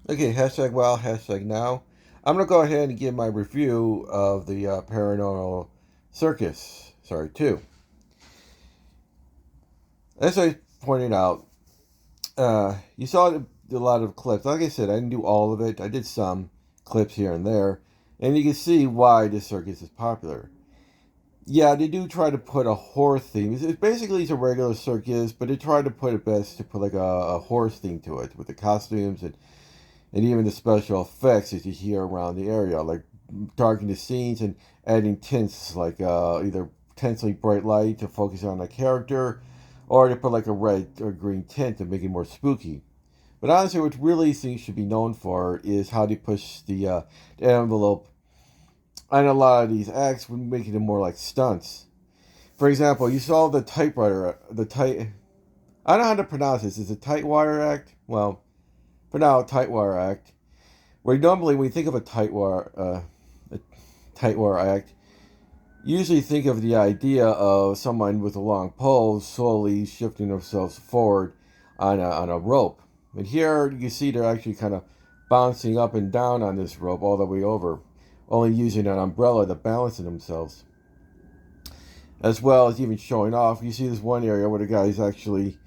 Okay, hashtag wow, hashtag now. I'm going to go ahead and give my review of the paranormal circus. Sorry, 2. As I pointed out, you saw a lot of clips. Like I said, I didn't do all of it. I did some clips here and there. And you can see why this circus is popular. Yeah, they do try to put a horror theme. It's a regular circus, but they try to put it best to put like a horror theme to it with the costumes and even the special effects that you hear around the area, like darkening the scenes and adding tints like either intensely bright light to focus on a character, or to put like a red or green tint to make it more spooky. But honestly, what really things should be known for is how they push the envelope on a lot of these acts, making them more like stunts. For example, you saw the typewriter, the tight. I don't know how to pronounce this. Is it Tightwire Act? Well, for now, Tightwire Act. Where normally when you think of a tight wire act, you usually think of the idea of someone with a long pole slowly shifting themselves forward on a rope. But here you see they're actually kind of bouncing up and down on this rope all the way over, only using an umbrella to balance themselves. As well as even showing off, you see this one area where the guy's actually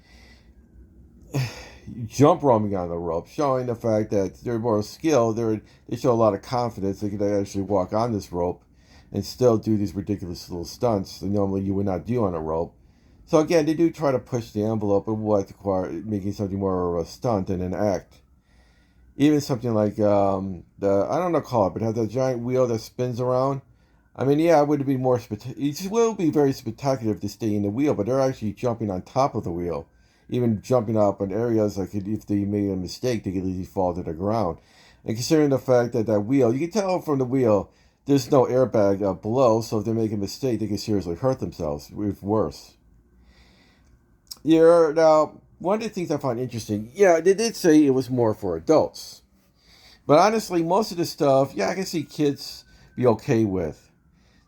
jump roaming on the rope, showing the fact that they're more skilled. They show a lot of confidence. They can actually walk on this rope and still do these ridiculous little stunts that normally you would not do on a rope. So again, they do try to push the envelope of what making something more of a stunt than an act. Even something like the I don't know call it, but it has a giant wheel that spins around. I mean, yeah, it would be more it will be very spectacular if they stay in the wheel, but they're actually jumping on top of the wheel, even jumping up in areas like if they made a mistake, they could easily fall to the ground. And considering the fact that that wheel, you can tell from the wheel, there's no airbag below, so if they make a mistake, they can seriously hurt themselves, if worse. Yeah, now, one of the things I find interesting, yeah, they did say it was more for adults. But honestly, most of the stuff, yeah, I can see kids be okay with.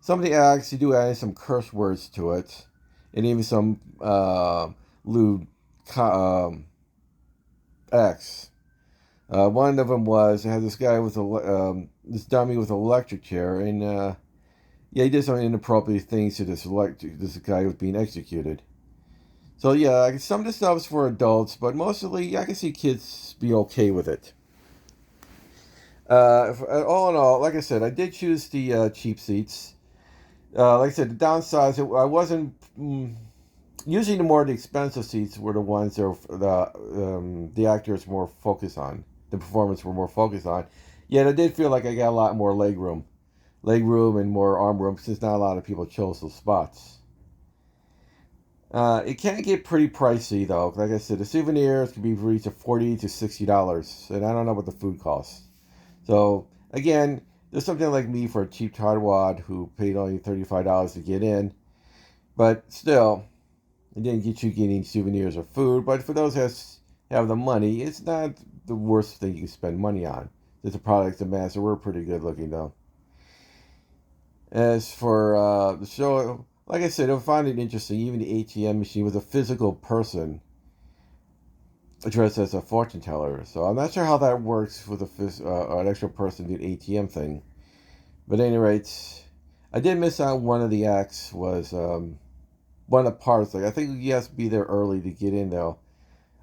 Some of the acts, you do add some curse words to it, and even some lewd acts. One of them was, it had this guy with this dummy with an electric chair, and yeah, he did some inappropriate things to this guy who was being executed. So yeah, some of the stuff is for adults, but mostly I can see kids be okay with it. All in all, like I said, I did choose the cheap seats. Like I said, the downsides, I wasn't. Usually, the more the expensive seats were the ones that the actors more focused on. The performance were more focused on. Yet I did feel like I got a lot more leg room, and more arm room since not a lot of people chose those spots. It can get pretty pricey though. Like I said, the souvenirs can be reached at $40 to $60, and I don't know what the food costs. So again, there's something like me for a cheap Taiwan who paid only $35 to get in, but still, it didn't get you getting souvenirs or food. But for those that have the money, it's not the worst thing you can spend money on. There's a product to master. We're pretty good looking though. As for the show, like I said, I find it interesting. Even the ATM machine was a physical person dressed as a fortune teller. So I'm not sure how that works with an actual person doing ATM thing. But at any rate, I did miss out one of the acts was one of the parts. Like I think you have to be there early to get in though.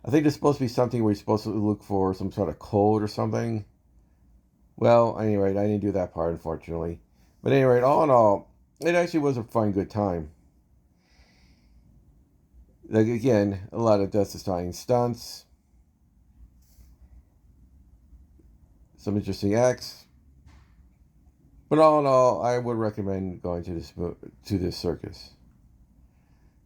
I think there's supposed to be something where you're supposed to look for some sort of code or something. Well, at any rate, I didn't do that part unfortunately. But at any rate, all in all, it actually was a fun, good time. Like again, a lot of death-defying stunts, some interesting acts. But all in all, I would recommend going to this circus.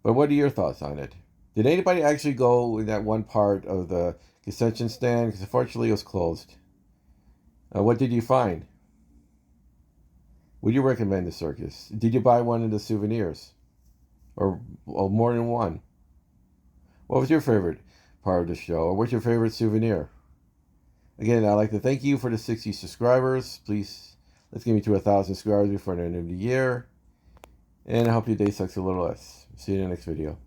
But what are your thoughts on it? Did anybody actually go in that one part of the concession stand? Because unfortunately it was closed. What did you find? Would you recommend the circus? Did you buy one of the souvenirs? Or more than one? What was your favorite part of the show? Or what's your favorite souvenir? Again, I'd like to thank you for the 60 subscribers. Please, let's get me to 1,000 subscribers before the end of the year. And I hope your day sucks a little less. See you in the next video.